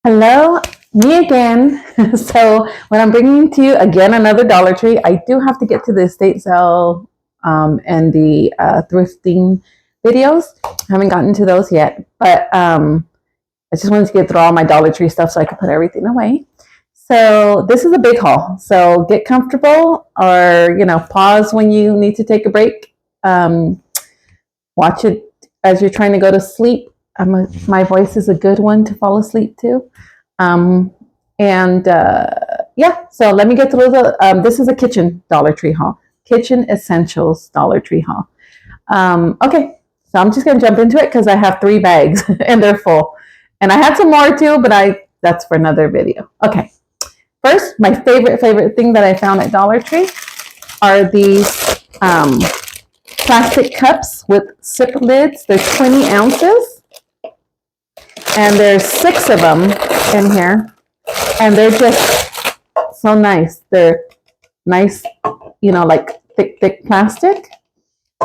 Hello, me again. So when I'm bringing to you again another Dollar Tree, I do have to get to the estate sale and the thrifting videos. I haven't gotten to those yet, but I just wanted to get through all my Dollar Tree stuff so I could put everything away. So this is a big haul. So get comfortable, or pause when you need to take a break. Um, Watch it as you're trying to go to sleep. My voice is a good one to fall asleep to. Um, and Yeah, so let me get through this is a kitchen Dollar Tree haul, kitchen essentials Dollar Tree haul. Okay, so I'm just gonna jump into it because I have 3 bags and they're full. And I had some more too, but that's for another video. Okay, first, my favorite thing that I found at Dollar Tree are these plastic cups with sip lids. They're 20 ounces, and there's 6 of them in here, and they're just so nice. They're nice, like thick plastic.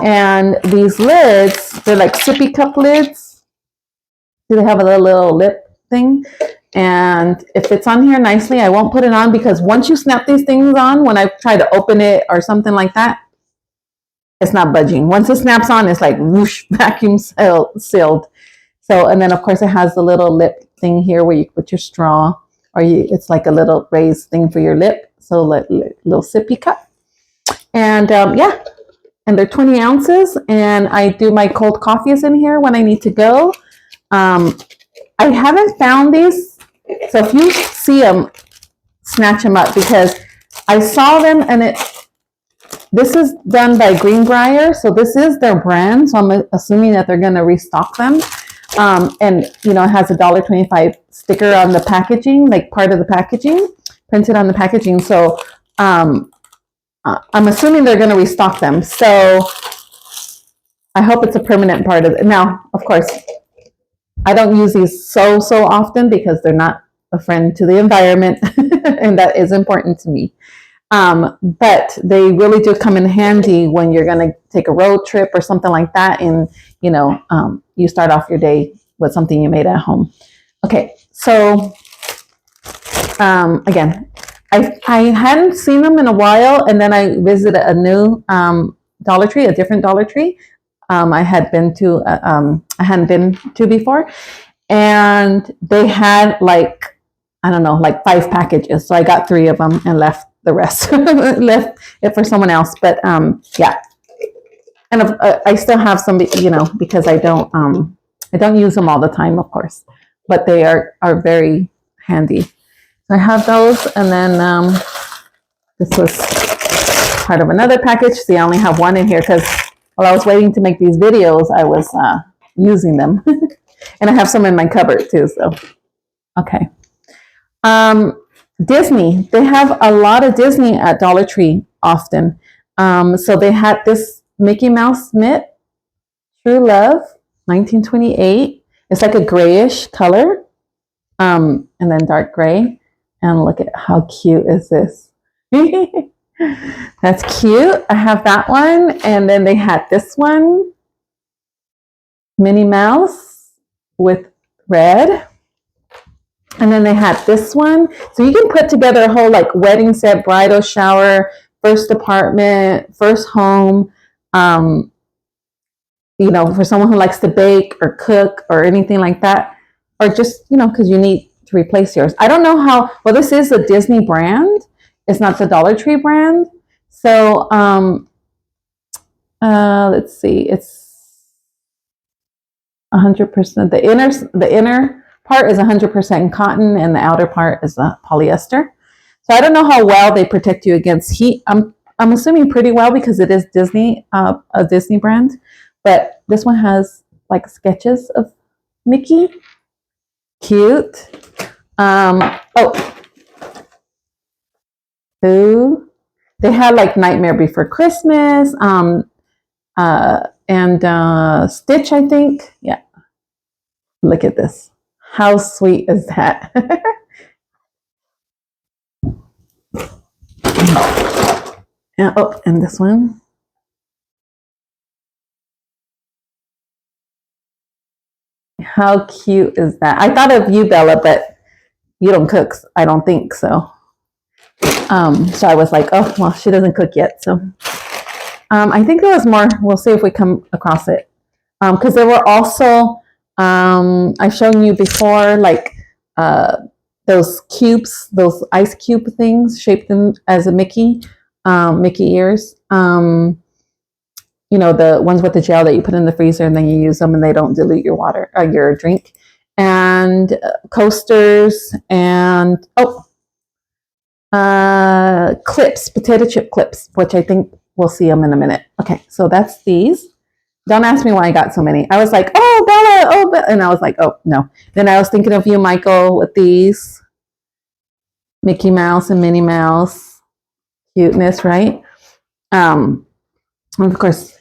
And these lids, they're like sippy cup lids. Do they have a little lip thing? And if it's on here nicely, I won't put it on because once you snap these things on, when I try to open it or something like that, it's not budging. Once it snaps on, it's like whoosh, vacuum sealed. So, and then of course it has the little lip thing here where you put your straw, or it's like a little raised thing for your lip. So little sippy cup. And yeah, and they're 20 ounces. And I do my cold coffees in here when I need to go. I haven't found these. So if you see them, snatch them up, because I saw them, and this is done by Greenbrier, so this is their brand. So I'm assuming that they're going to restock them. And it has a $1.25 sticker on the packaging, like part of the packaging, printed on the packaging. So I'm assuming they're going to restock them. So I hope it's a permanent part of it. Now, of course, I don't use these so often because they're not a friend to the environment, and that is important to me. But they really do come in handy when you're going to take a road trip or something like that. And, you start off your day with something you made at home. Okay. So, again, I hadn't seen them in a while. And then I visited a new, Dollar Tree, a different Dollar Tree. I hadn't been to before. And they had I don't know, like 5 packages. So I got 3 of them and left the rest, left it for someone else. But yeah, and I still have some, because I don't use them all the time, of course, but they are very handy. So I have those, and then this was part of another package. See, I only have 1 in here because while I was waiting to make these videos, I was using them, and I have some in my cupboard too. So okay. Disney, they have a lot of Disney at Dollar Tree often. So they had this Mickey Mouse mitt, True Love, 1928. It's like a grayish color, and then dark gray. And look at how cute is this. That's cute. I have that one. And then they had this one, Minnie Mouse with red. And then they had this one. So you can put together a whole wedding set, bridal shower, first apartment, first home, for someone who likes to bake or cook or anything like that. Or just, because you need to replace yours. I don't know well, this is a Disney brand. It's not the Dollar Tree brand. So let's see. It's 100%. The inner part is 100% cotton, and the outer part is polyester. So I don't know how well they protect you against heat. I'm assuming pretty well because it is Disney, a Disney brand. But this one has sketches of Mickey. Cute. Ooh. They had Nightmare Before Christmas, and Stitch, I think. Yeah. Look at this. How sweet is that? And this one. How cute is that? I thought of you, Bella, but you don't cook. I don't think so. So I was like, oh, well, she doesn't cook yet. So I think there was more. We'll see if we come across it. Because there were also, I've shown you before, like those cubes, those ice cube things, shaped them as a Mickey ears. You know, the ones with the gel that you put in the freezer and then you use them and they don't dilute your water, your drink. And coasters and, clips, potato chip clips, which I think we'll see them in a minute. Okay, so that's these. Don't ask me why I got so many. I was like, oh, Bella, oh, Bella. And I was like, oh, no. Then I was thinking of you, Michael, with these. Mickey Mouse and Minnie Mouse. Cuteness, right? And of course,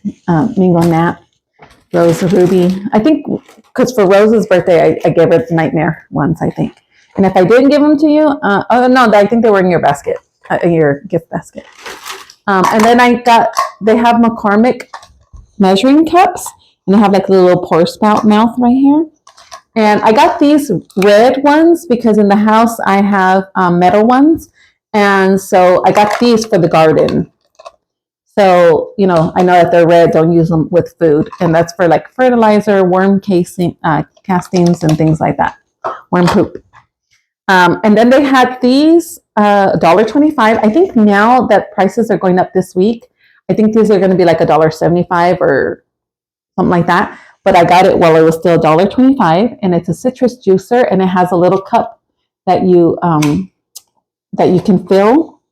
Mingo Nat, Rose Ruby. I think, because for Rose's birthday, I gave her the Nightmare ones, I think. And if I didn't give them to you, oh, no, I think they were in your basket, your gift basket. And then they have McCormick measuring cups, and they have like a little pour spout mouth right here. And I got these red ones because in the house I have metal ones, and so I got these for the garden. So, you know, I know that they're red, don't use them with food, and that's for like fertilizer, worm castings and things like that, worm poop. And then they had these $1.25. I think now that prices are going up this week, I think these are going to be like $1.75 or something like that. But I got it while it was still $1.25, and it's a citrus juicer, and it has a little cup that you can fill,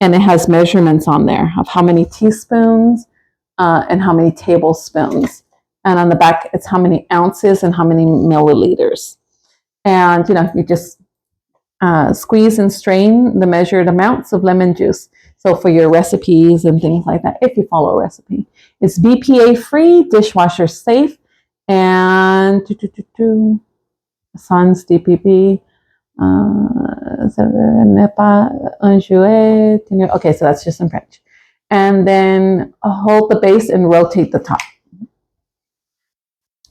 and it has measurements on there of how many teaspoons and how many tablespoons, and on the back it's how many ounces and how many milliliters. And you know, you just squeeze and strain the measured amounts of lemon juice. So for your recipes and things like that, if you follow a recipe. It's BPA free, dishwasher safe, and Sans DPP. Okay, so that's just in French. And then hold the base and rotate the top.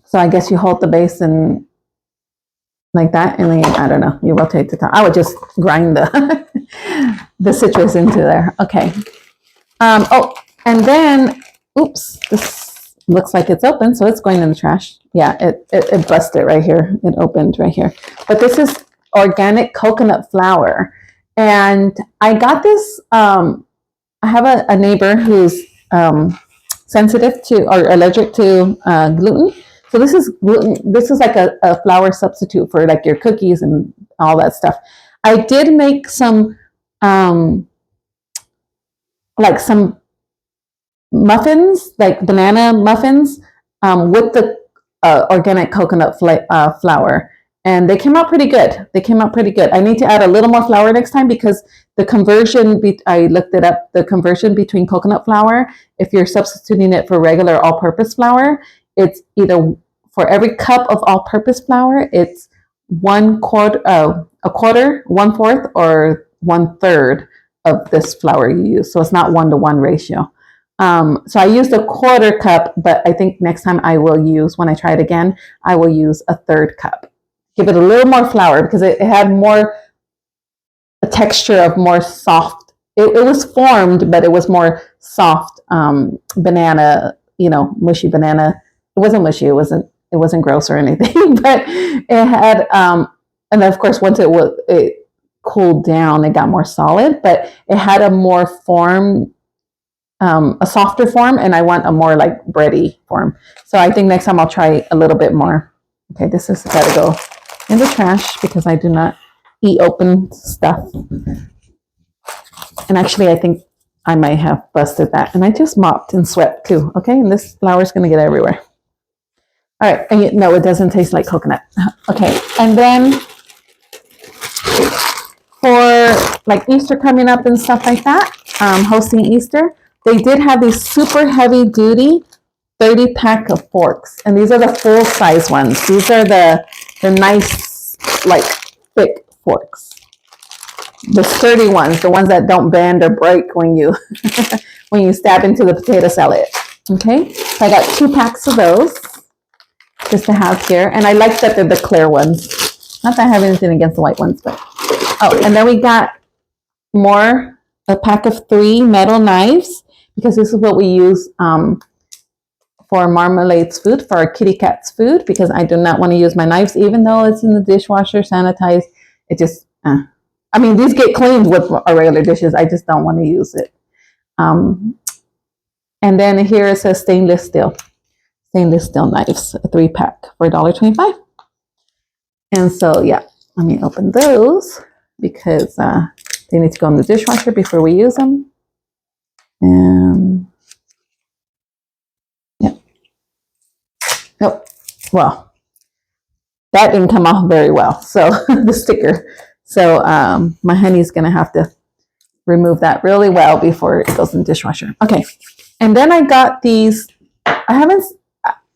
So I guess you hold the base and like that, and then I don't know, you rotate the top. I would just grind the citrus into there. Okay. Oh, and then, oops, this looks like it's open, so it's going in the trash. Yeah, it busted right here. It opened right here. But this is organic coconut flour, and I got this. I have a neighbor who's sensitive to or allergic to gluten. So this is gluten. This is like a flour substitute for like your cookies and all that stuff. I did make some like some muffins, like banana muffins, with the organic coconut flour, and they came out pretty good. I need to add a little more flour next time because the conversion, I looked it up, the conversion between coconut flour, if you're substituting it for regular all-purpose flour, it's either for every cup of all-purpose flour, it's a quarter, 1/4, or 1/3 of this flour you use. So it's not 1-to-1 ratio. So I used a 1/4 cup, but I think next time when I try it again, I will use a 1/3 cup. Give it a little more flour because it had a texture of more soft. It was formed, but it was more soft banana, mushy banana. It wasn't mushy. It wasn't gross or anything, but it had, and of course, once it cooled down, it got more solid, but it had a more form, a softer form, and I want a more like bready form. So I think next time I'll try a little bit more. Okay, this has got to go in the trash because I do not eat open stuff. And actually, I think I might have busted that. And I just mopped and swept too. Okay, and this flour is going to get everywhere. All right, and no, it doesn't taste like coconut. Okay, and then for like Easter coming up and stuff like that, hosting Easter, they did have these super heavy duty 30-pack of forks, and these are the full size ones. These are the nice, like thick forks, the sturdy ones, the ones that don't bend or break when you when you stab into the potato salad. Okay, so I got 2 packs of those just to have here, and I like that they're the clear ones. Not that I have anything against the white ones, but oh, and then we got a pack of 3 metal knives, because this is what we use for Marmalade's food, for our kitty cat's food, because I do not want to use my knives, even though it's in the dishwasher, sanitized. It just, I mean, these get cleaned with our regular dishes. I just don't want to use it. And then here it says stainless steel knives, a 3-pack for $1.25. And so, yeah, let me open those because they need to go in the dishwasher before we use them. And yeah. Oh, well, that didn't come off very well. So the sticker. So my honey's going to have to remove that really well before it goes in the dishwasher. Okay. And then I got these.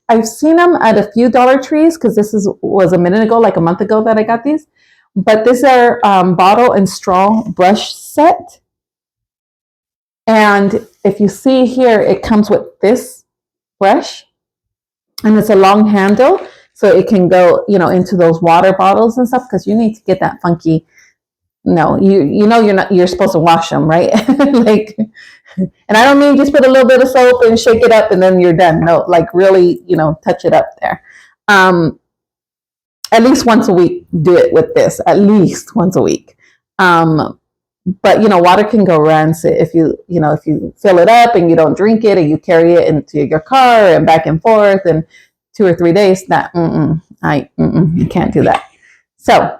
I've seen them at a few Dollar Trees, because this was a minute ago, like a month ago that I got these. But these are bottle and straw brush set. And if you see here, it comes with this brush. And it's a long handle, so it can go, into those water bottles and stuff, because you need to get that funky. No, you're supposed to wash them, right? Like, and I don't mean just put a little bit of soap and shake it up and then you're done. No, like really, touch it up there. At least once a week, do it with this, at least once a week. But, water can go rancid if you fill it up and you don't drink it, and you carry it into your car and back and forth, and 2 or 3 days, you can't do that. So,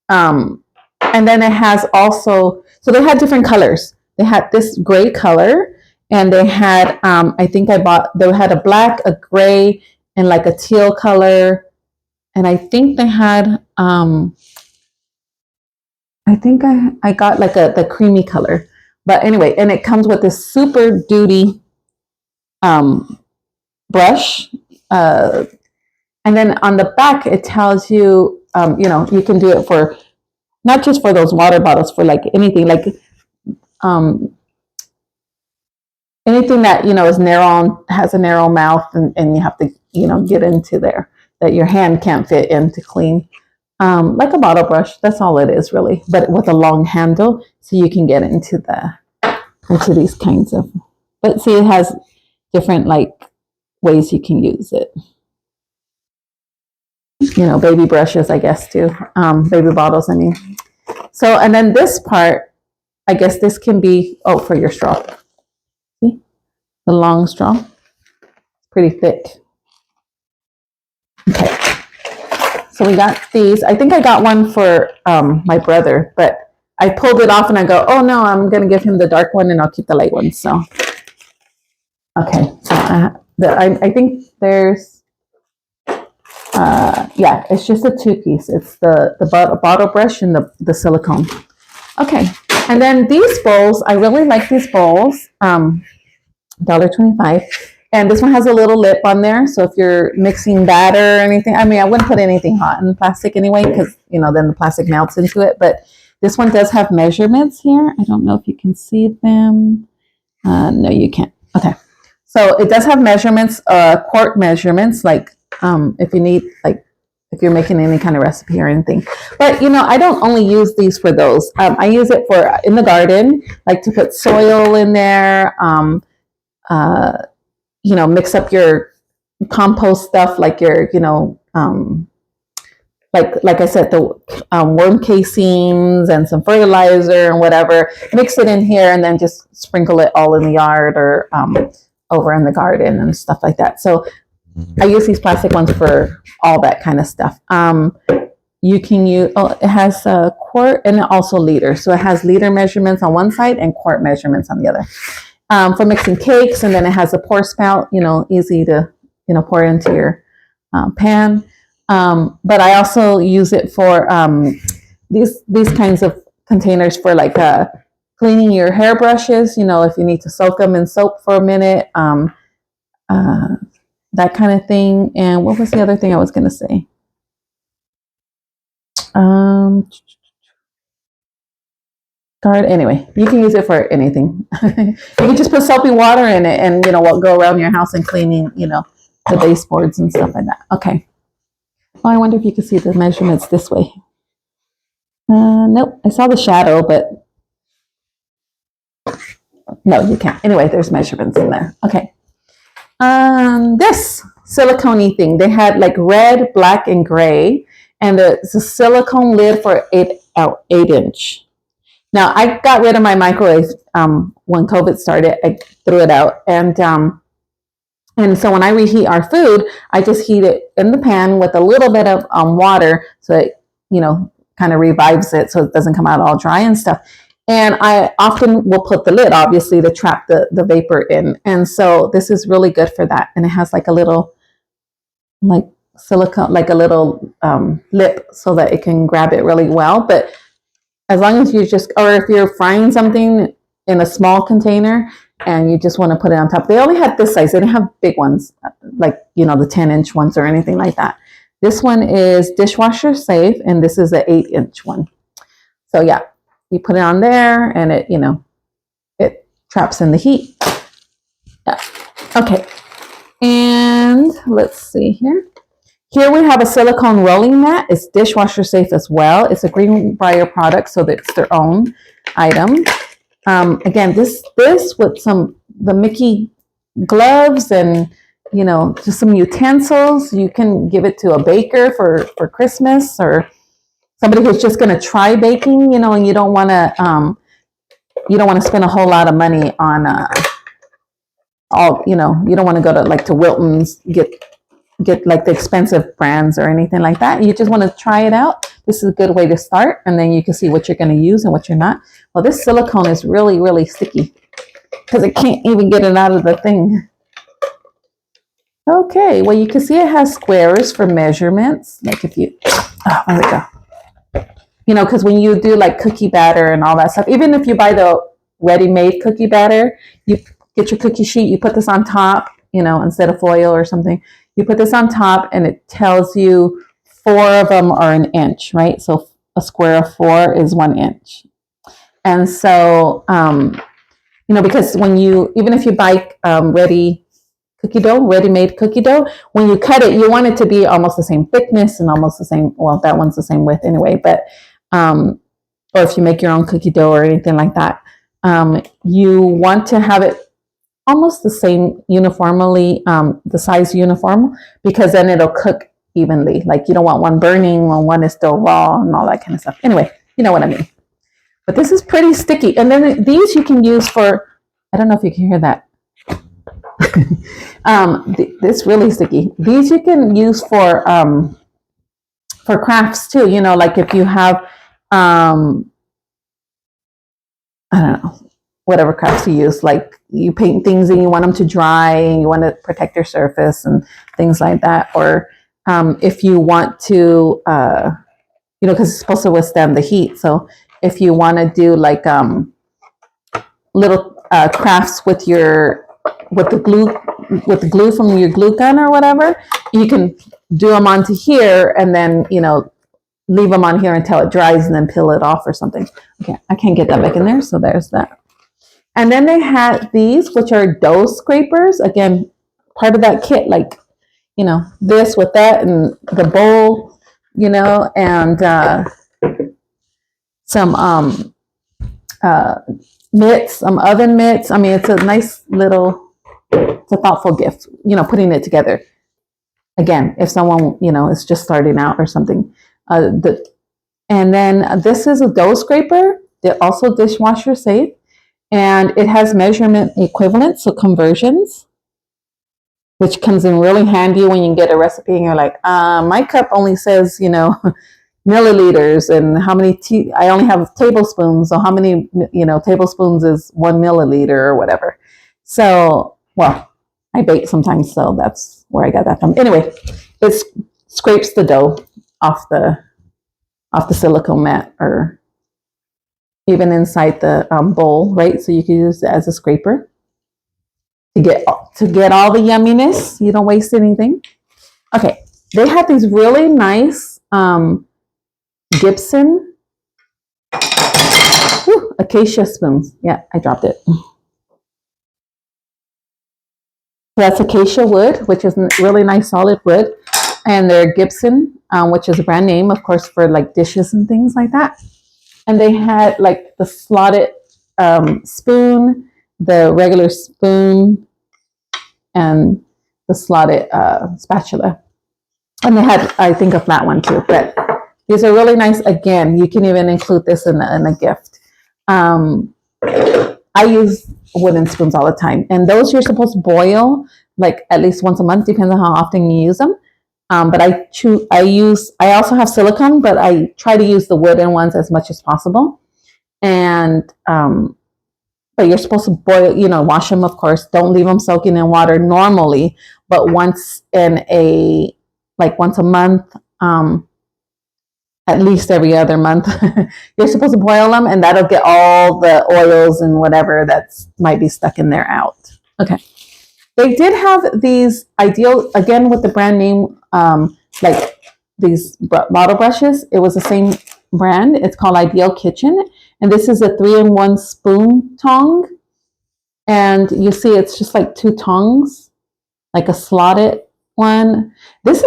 and then it has also, so they had different colors. They had this gray color, and they had, they had a black, a gray, and like a teal color. And I think they had, I got like the creamy color. But anyway, and it comes with this Super Duty brush. And then on the back, it tells you, you can do it for, not just for those water bottles, for like anything, like anything that, is narrow, has a narrow mouth, and you have to, get into there, that your hand can't fit in to clean. Like a bottle brush, that's all it is really, but with a long handle, so you can get into these kinds of, but see, it has different like ways you can use it. Baby brushes, I guess, too. Baby bottles, I mean. So, and then this part, I guess this can be, for your straw. See? The long straw. It's pretty thick. Okay. So we got these. I think I got one for my brother, but I pulled it off and I go, oh no, I'm going to give him the dark one and I'll keep the light one. So, okay. So I think there's, it's just a 2-piece. It's the bottle brush and the silicone. Okay. And then these bowls, I really like these bowls. $1.25. And this one has a little lip on there. So if you're mixing batter or anything, I mean, I wouldn't put anything hot in plastic anyway, because, then the plastic melts into it. But this one does have measurements here. I don't know if you can see them. No, you can't. Okay. So it does have measurements, quart measurements, like if you need, like, if you're making any kind of recipe or anything. But, I don't only use these for those. I use it for in the garden, like to put soil in there, mix up your compost stuff, like your, like I said, the worm casings and some fertilizer and whatever. Mix it in here and then just sprinkle it all in the yard or over in the garden and stuff like that. So I use these plastic ones for all that kind of stuff. You can use, it has a quart and also liter. So it has liter measurements on one side and quart measurements on the other. For mixing cakes, and then it has a pour spout, easy to, pour into your pan. But I also use it for these kinds of containers for like cleaning your hairbrushes, if you need to soak them in soap for a minute, that kind of thing. And what was the other thing I was going to say? Anyway, you can use it for anything. You can just put soapy water in it and, go around your house and cleaning, the baseboards and stuff like that. Okay. Well, I wonder if you can see the measurements this way. Nope, I saw the shadow, but no, you can't. Anyway, there's measurements in there. Okay. This silicone thing, they had like red, black, and gray, and it's a silicone lid for 8-inch. Now I got rid of my microwave when COVID started. I threw it out, and so when I reheat our food, I just heat it in the pan with a little bit of water, so it kind of revives it, so it doesn't come out all dry and stuff. And I often will put the lid, obviously, to trap the vapor in. And so this is really good for that. And it has like a little, like silicone, like a little lip so that it can grab it really well. But as long as you just, or if you're frying something in a small container and you just want to put it on top. They only had this size. They didn't have big ones, like, the 10-inch ones or anything like that. This one is dishwasher safe, and this is an 8-inch one. So yeah, you put it on there, and it traps in the heat. Yeah. Okay. And let's see here. Here we have a silicone rolling mat. It's dishwasher safe as well. It's a Greenbrier product, so that's their own item. Again, this with the Mickey gloves and just some utensils. You can give it to a baker for Christmas, or somebody who's just going to try baking, and you don't want to spend a whole lot of money on you don't want to go to Wilton's, get like the expensive brands or anything like that. You just want to try it out. This is a good way to start, and then you can see what you're going to use and what you're not. Well, this silicone is really, really sticky because I can't even get it out of the thing. Okay, well, you can see it has squares for measurements. Like if you, there we go. Because when you do like cookie batter and all that stuff, even if you buy the ready-made cookie batter, you get your cookie sheet, you put this on top, instead of foil or something. You put this on top, and it tells you 4 of them are an inch, right? So a square of 4 is 1 inch. And so, because even if you buy ready-made cookie dough, when you cut it, you want it to be almost the same thickness and almost the same, well, that one's the same width anyway, but, or if you make your own cookie dough or anything like that, you want to have it almost the same uniformly, the size uniform, because then it'll cook evenly. Like you don't want one burning when one is still raw and all that kind of stuff. Anyway, you know what I mean. But this is pretty sticky. And then these you can use for, I don't know if you can hear that. This really sticky. These you can use for crafts too. Like if you have, I don't know, whatever crafts you use, like you paint things and you want them to dry and you want to protect your surface and things like that. Or if you want to, because it's supposed to withstand the heat. So if you want to do like little crafts with the glue from your glue gun or whatever, you can do them onto here and then, leave them on here until it dries and then peel it off or something. Okay, I can't get that back in there, so there's that. And then they had these, which are dough scrapers. Again, part of that kit, like, this with that and the bowl, and some mitts, some oven mitts. I mean, it's a nice little, it's a thoughtful gift, putting it together. Again, if someone, is just starting out or something. And then this is a dough scraper. They're also dishwasher safe. And it has measurement equivalents, so conversions, which comes in really handy when you get a recipe and you're like, my cup only says, milliliters, and how many I only have tablespoons, so how many, tablespoons is 1 milliliter or whatever. So, well, I bake sometimes, so that's where I got that from. Anyway, it scrapes the dough off the silicone mat, or even inside the bowl, right? So you can use it as a scraper to get all the yumminess. You don't waste anything. Okay, they have these really nice Gibson Acacia spoons. Yeah, I dropped it. That's Acacia wood, which is really nice solid wood. and they're Gibson, which is a brand name, of course, for like dishes and things like that. And they had like the slotted spoon, the regular spoon, and the slotted spatula. And they had, I think, a flat one too. But these are really nice. Again, you can even include this in a gift. I use wooden spoons all the time, and those you're supposed to boil like at least once a month, depends on how often you use them. But I also have silicone, but I try to use the wooden ones as much as possible. And but you're supposed to boil, wash them, of course. Don't leave them soaking in water normally, but once a month, at least every other month, you're supposed to boil them, and that'll get all the oils and whatever that's might be stuck in there out. Okay. They did have these Ideal, again with the brand name, like these bottle brushes. It was the same brand. It's called Ideal Kitchen. And this is a 3-in-1 spoon tong. And you see it's just like 2 tongs, like a slotted one. This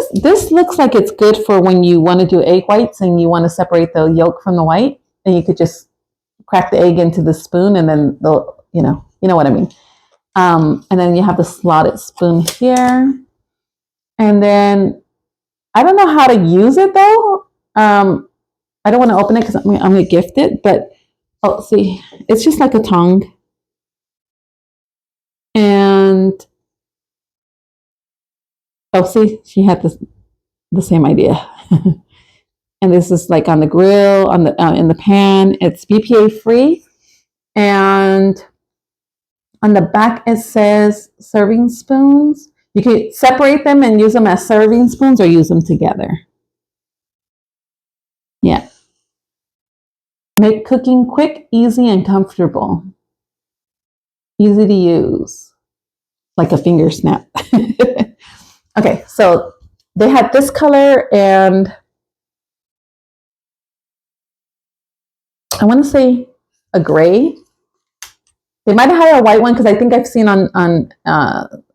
looks like it's good for when you want to do egg whites and you want to separate the yolk from the white. And you could just crack the egg into the spoon and then you know what I mean. And then you have the slotted spoon here. And then I don't know how to use it though. I don't want to open it because I'm going to gift it. But see, it's just like a tongue. And see, she had the same idea. And this is like on the grill, on the in the pan. It's BPA free. And on the back, it says serving spoons. You can separate them and use them as serving spoons or use them together. Yeah. Make cooking quick, easy, and comfortable. Easy to use. Like a finger snap. Okay, so they had this color and I want to say a gray. They might have had a white one because I think I've seen on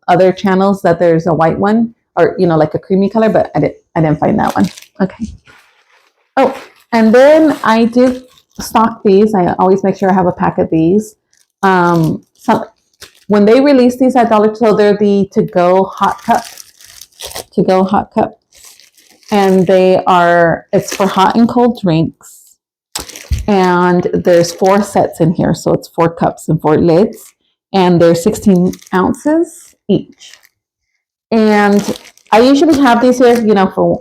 other channels that there's a white one or like a creamy color, but I didn't find that one. Okay. Oh, and then I do stock these. I always make sure I have a pack of these. When they release these at Dollar Tree, they're the to-go hot cup. To-go hot cup. And it's for hot and cold drinks. And there's 4 sets in here. So it's 4 cups and 4 lids. And they're 16 ounces each. And I usually have these here, for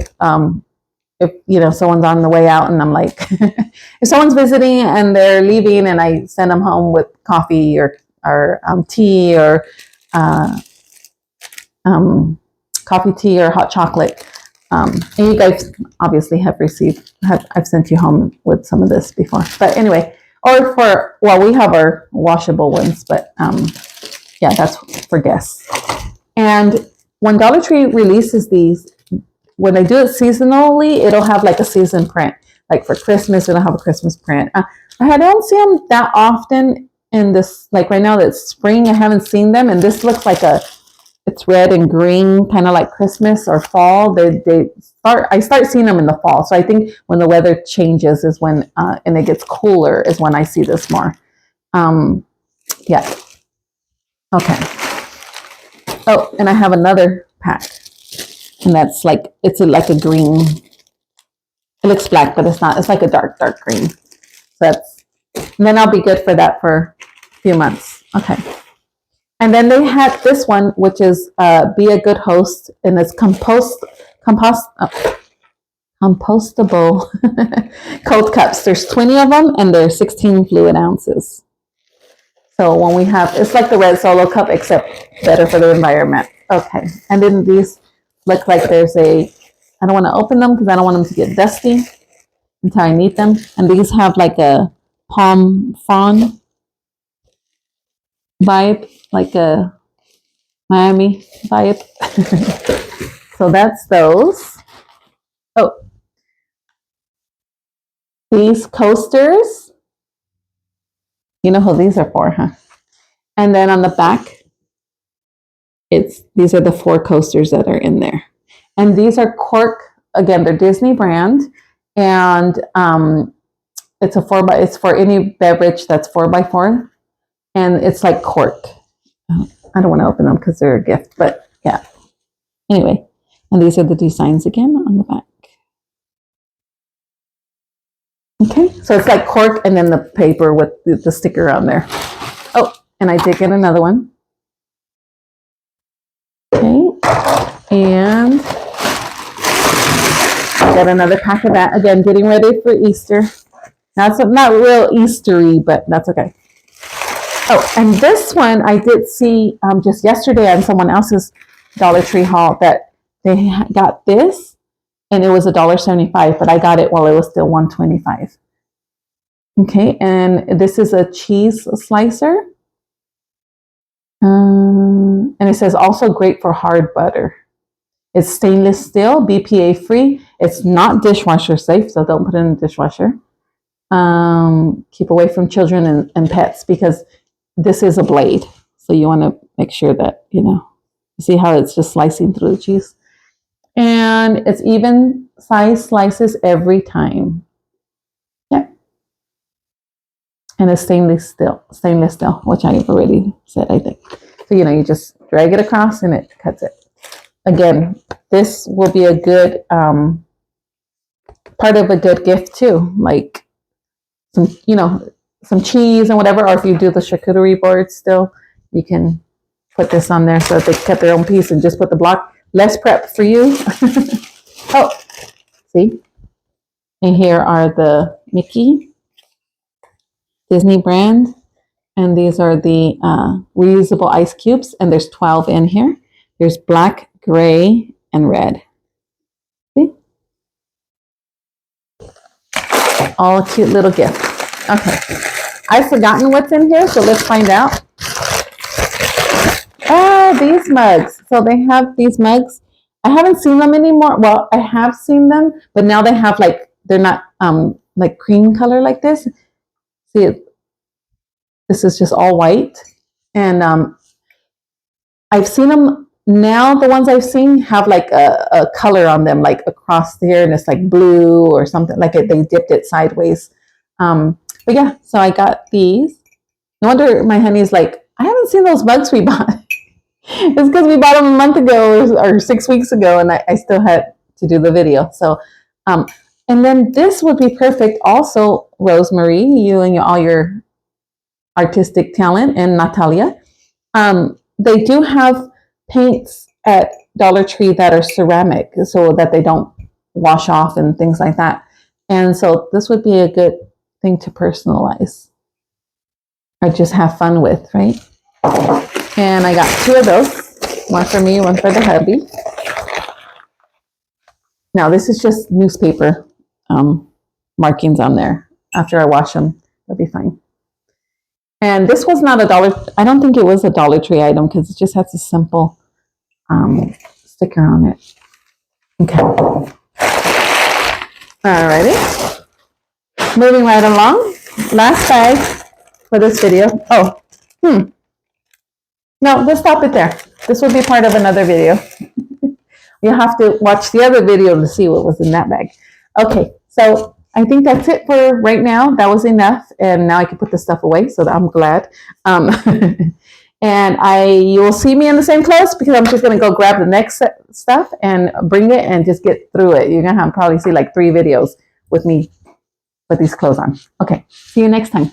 if someone's on the way out and I'm like, if someone's visiting and they're leaving and I send them home with coffee or tea or coffee, tea, or hot chocolate. And you guys obviously I've sent you home with some of this before. But anyway, or we have our washable ones, but yeah, that's for guests. And when Dollar Tree releases these, when they do it seasonally, it'll have like a season print. Like for Christmas, it'll have a Christmas print. I don't see them that often in this, like right now that it's spring, I haven't seen them. And this looks like it's red and green, kind of like Christmas or fall. I start seeing them in the fall. So I think when the weather changes is when, and it gets cooler is when I see this more. Yeah. Okay. Oh, and I have another pack. And that's like, it's like a green. It looks black, but it's not. It's like a dark, dark green. So and then I'll be good for that for a few months. Okay. And then they had this one, which is Be a Good Host, and it's compostable cold cups. There's 20 of them, and there's 16 fluid ounces. So when we have, it's like the red Solo cup, except better for the environment. Okay. And then these look like I don't want to open them because I don't want them to get dusty until I need them. And these have like a palm frond vibe, like a Miami vibe. So that's those. Oh, these coasters. You know who these are for, huh? And then on the back, these are the 4 coasters that are in there. And these are cork. Again, they're Disney brand, and it's it's for any beverage that's 4x4, and it's like cork. I don't want to open them because they're a gift, but yeah. Anyway, and these are the designs again on the back. Okay, so it's like cork and then the paper with the sticker on there. Oh, and I did get another one. Okay, and got another pack of that. Again, getting ready for Easter. Now, it's not real Eastery, but that's okay. Oh, and this one I did see just yesterday on someone else's Dollar Tree haul that they got this, and it was $1.75, but I got it while it was still $1.25. Okay, and this is a cheese slicer. And it says also great for hard butter. It's stainless steel, BPA free. It's not dishwasher safe, so don't put it in the dishwasher. Keep away from children and pets because this is a blade. So you want to make sure that, you see how it's just slicing through the cheese. And it's even size slices every time. Yeah. And it's stainless steel, which I've already said, I think. So, you just drag it across and it cuts it. Again, this will be a good part of a good gift too, like some cheese and whatever, or if you do the charcuterie board still, you can put this on there so that they cut their own piece and just put the block. Less prep for you. Oh, see? And here are the Mickey Disney brand, and these are the reusable ice cubes, and there's 12 in here. There's black, gray, and red. See? All cute little gifts. Okay. I've forgotten what's in here, so let's find out. Oh, these mugs. So they have these mugs. I haven't seen them anymore. Well, I have seen them, but now they have they're not like cream color like this. See, this is just all white. And I've seen them now. The ones I've seen have like a color on them, like across here, and it's like blue or something, like they dipped it sideways. But yeah, so I got these. No wonder my honey's like, I haven't seen those mugs we bought. It's because we bought them a month ago or 6 weeks ago, and I still had to do the video. So, and then this would be perfect. Also, Rosemary, you and all your artistic talent, and Natalia. They do have paints at Dollar Tree that are ceramic so that they don't wash off and things like that. And so this would be a good thing to personalize or just have fun with, right? And I got 2 of those, one for me, one for the hubby. Now this is just newspaper markings on there. After I wash them, they'll be fine. And this was not I don't think it was a Dollar Tree item because it just has a simple sticker on it. Okay. Alrighty. Moving right along. Last bag for this video. Oh, no, let's stop it there. This will be part of another video. You'll have to watch the other video to see what was in that bag. Okay, so I think that's it for right now. That was enough, and now I can put this stuff away, so I'm glad. And you will see me in the same clothes because I'm just going to go grab the next stuff and bring it and just get through it. You're going to probably see like 3 videos with me with these clothes on. Okay, see you next time.